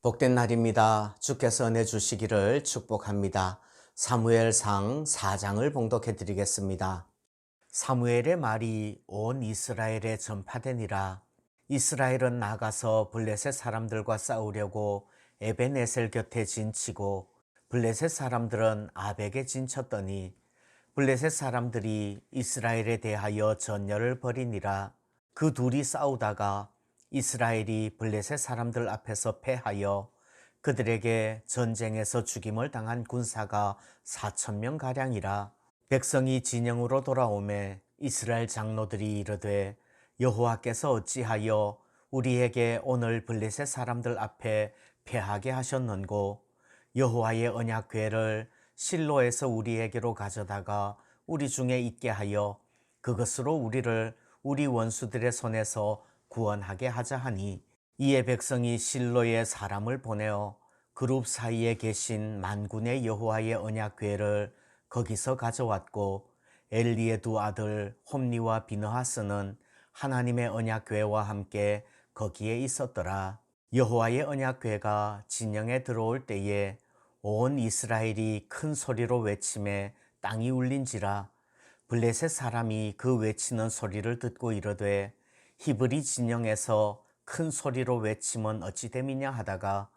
복된 날입니다. 주께서 은혜 주시기를 축복합니다. 사무엘상 4장을 봉독해 드리겠습니다. 사무엘의 말이 온 이스라엘에 전파되니라. 이스라엘은 나가서 블레셋 사람들과 싸우려고 에벤에셀 곁에 진치고 블레셋 사람들은 아벡에 진쳤더니 블레셋 사람들이 이스라엘에 대하여 전열을 벌이니라. 그 둘이 싸우다가 이스라엘이 블레셋 사람들 앞에서 패하여 그들에게 전쟁에서 죽임을 당한 군사가 4,000명 가량이라. 백성이 진영으로 돌아오매 이스라엘 장로들이 이르되 여호와께서 어찌하여 우리에게 오늘 블레셋 사람들 앞에 패하게 하셨는고 여호와의 언약궤를 실로에서 우리에게로 가져다가 우리 중에 있게 하여 그것으로 우리를 우리 원수들의 손에서 구원하게 하자 하니, 이에 백성이 실로에 사람을 보내어 그룹 사이에 계신 만군의 여호와의 언약궤를 거기서 가져왔고, 엘리의 두 아들 홈니와 비느하스는 하나님의 언약궤와 함께 거기에 있었더라. 여호와의 언약궤가 진영에 들어올 때에 온 이스라엘이 큰 소리로 외치매 땅이 울린지라. 블레셋 사람이 그 외치는 소리를 듣고 이르되 히브리 진영에서 큰 소리로 외치면 어찌 됨이냐 하다가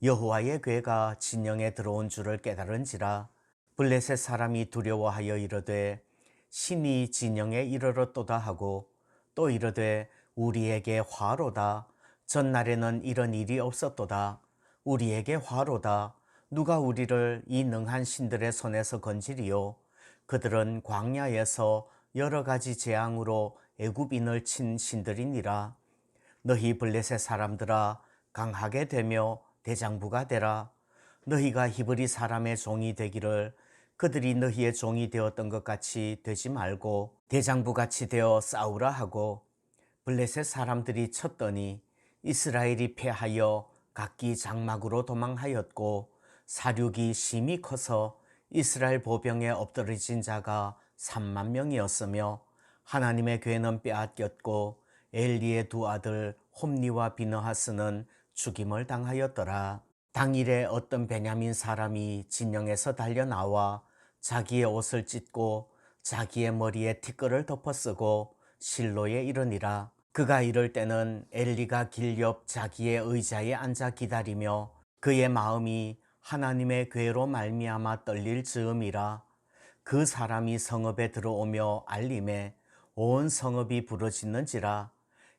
여호와의 궤가 진영에 들어온 줄을 깨달은지라. 블레셋 사람이 두려워하여 이르되 신이 진영에 이르렀도다 하고, 또 이르되 우리에게 화로다. 전날에는 이런 일이 없었도다. 우리에게 화로다. 누가 우리를 이 능한 신들의 손에서 건지리요. 그들은 광야에서 여러 가지 재앙으로 애굽인을 친 신들이니라. 너희 블레셋 사람들아, 강하게 되며 대장부가 되라. 너희가 히브리 사람의 종이 되기를 그들이 너희의 종이 되었던 것 같이 되지 말고 대장부같이 되어 싸우라 하고, 블레셋 사람들이 쳤더니 이스라엘이 패하여 각기 장막으로 도망하였고, 사륙이 심히 커서 이스라엘 보병에 엎드러진 자가 3만 명이었으며 하나님의 궤는 빼앗겼고 엘리의 두 아들 홈니와 비느하스는 죽임을 당하였더라. 당일에 어떤 베냐민 사람이 진영에서 달려나와 자기의 옷을 찢고 자기의 머리에 티끌을 덮어쓰고 실로에 이르니라. 그가 이럴 때는 엘리가 길 옆 자기의 의자에 앉아 기다리며 그의 마음이 하나님의 궤로 말미암아 떨릴 즈음이라. 그 사람이 성읍에 들어오며 알림에 온 성읍이 부르짖는지라.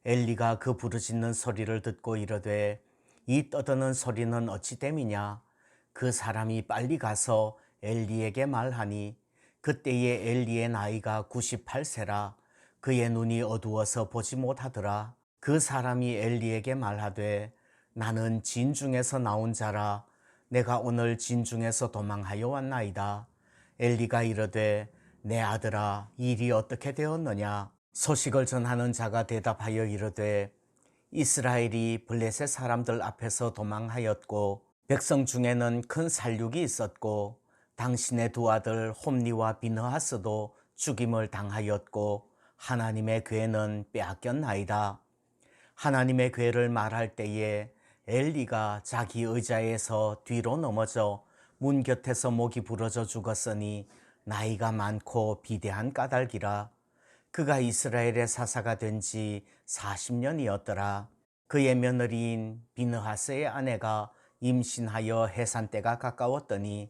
엘리가 그 부르짖는 소리를 듣고 이르되 이 떠드는 소리는 어찌 됨이냐. 그 사람이 빨리 가서 엘리에게 말하니, 그때에 엘리의 나이가 98세라. 그의 눈이 어두워서 보지 못하더라. 그 사람이 엘리에게 말하되 나는 진중에서 나온 자라. 내가 오늘 진중에서 도망하여 왔나이다. 엘리가 이르되 내 아들아, 일이 어떻게 되었느냐. 소식을 전하는 자가 대답하여 이르되 이스라엘이 블레셋 사람들 앞에서 도망하였고 백성 중에는 큰 살육이 있었고 당신의 두 아들 홈니와 비느하스도 죽임을 당하였고 하나님의 궤는 빼앗겼나이다. 하나님의 궤를 말할 때에 엘리가 자기 의자에서 뒤로 넘어져 문 곁에서 목이 부러져 죽었으니 나이가 많고 비대한 까닭이라. 그가 이스라엘의 사사가 된 지 40년이었더라. 그의 며느리인 비느하스의 아내가 임신하여 해산 때가 가까웠더니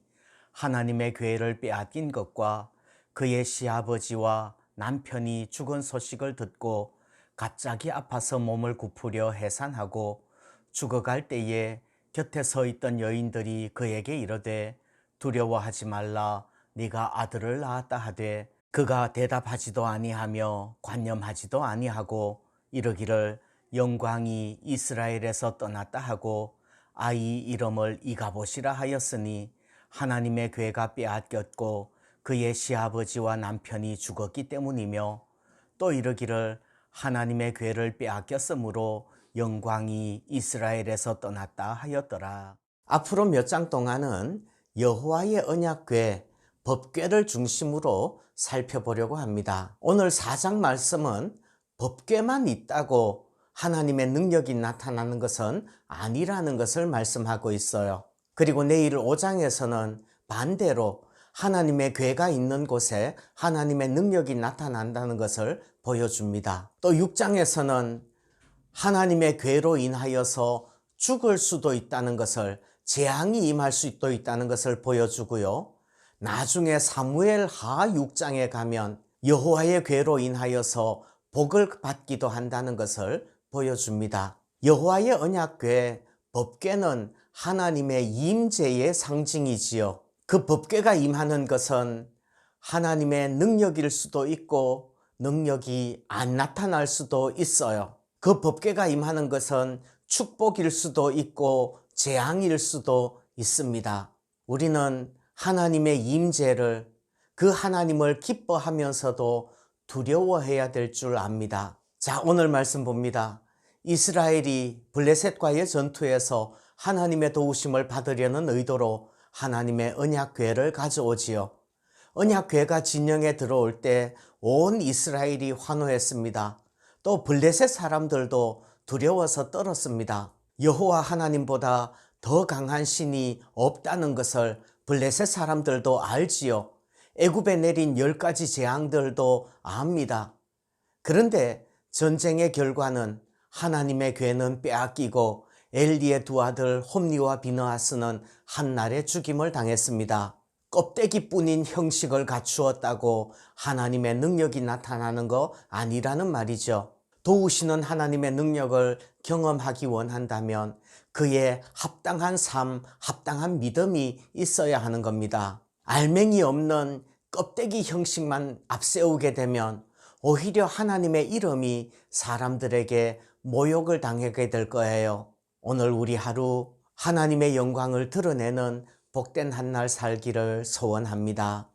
하나님의 궤를 빼앗긴 것과 그의 시아버지와 남편이 죽은 소식을 듣고 갑자기 아파서 몸을 굽으려 해산하고 죽어갈 때에 곁에 서 있던 여인들이 그에게 이르되 두려워하지 말라. 네가 아들을 낳았다 하되 그가 대답하지도 아니하며 관념하지도 아니하고 이르기를 영광이 이스라엘에서 떠났다 하고 아이 이름을 이가봇이라 하였으니 하나님의 궤가 빼앗겼고 그의 시아버지와 남편이 죽었기 때문이며, 또 이르기를 하나님의 궤를 빼앗겼으므로 영광이 이스라엘에서 떠났다 하였더라. 앞으로 몇 장 동안은 여호와의 언약궤, 법궤를 중심으로 살펴보려고 합니다. 오늘 4장 말씀은 법궤만 있다고 하나님의 능력이 나타나는 것은 아니라는 것을 말씀하고 있어요. 그리고 내일 5장에서는 반대로 하나님의 궤가 있는 곳에 하나님의 능력이 나타난다는 것을 보여줍니다. 또 6장에서는 하나님의 궤로 인하여서 죽을 수도 있다는 것을, 재앙이 임할 수도 있다는 것을 보여주고요. 나중에 사무엘하 6장에 가면 여호와의 궤로 인하여서 복을 받기도 한다는 것을 보여줍니다. 여호와의 언약궤, 법궤는 하나님의 임재의 상징이지요. 그 법궤가 임하는 것은 하나님의 능력일 수도 있고 능력이 안 나타날 수도 있어요. 그 법궤가 임하는 것은 축복일 수도 있고 재앙일 수도 있습니다. 우리는 하나님의 임재를, 그 하나님을 기뻐하면서도 두려워해야 될 줄 압니다. 자, 오늘 말씀 봅니다. 이스라엘이 블레셋과의 전투에서 하나님의 도우심을 받으려는 의도로 하나님의 언약궤를 가져오지요. 언약궤가 진영에 들어올 때 온 이스라엘이 환호했습니다. 또 블레셋 사람들도 두려워서 떨었습니다. 여호와 하나님보다 더 강한 신이 없다는 것을 블레셋 사람들도 알지요. 애굽에 내린 10가지 재앙들도 압니다. 그런데 전쟁의 결과는 하나님의 궤는 빼앗기고 엘리의 두 아들 홈니와 비느하스는 한날에 죽임을 당했습니다. 껍데기뿐인 형식을 갖추었다고 하나님의 능력이 나타나는 거 아니라는 말이죠. 도우시는 하나님의 능력을 경험하기 원한다면 그의 합당한 삶, 합당한 믿음이 있어야 하는 겁니다. 알맹이 없는 껍데기 형식만 앞세우게 되면 오히려 하나님의 이름이 사람들에게 모욕을 당하게 될 거예요. 오늘 우리 하루 하나님의 영광을 드러내는 복된 한날 살기를 소원합니다.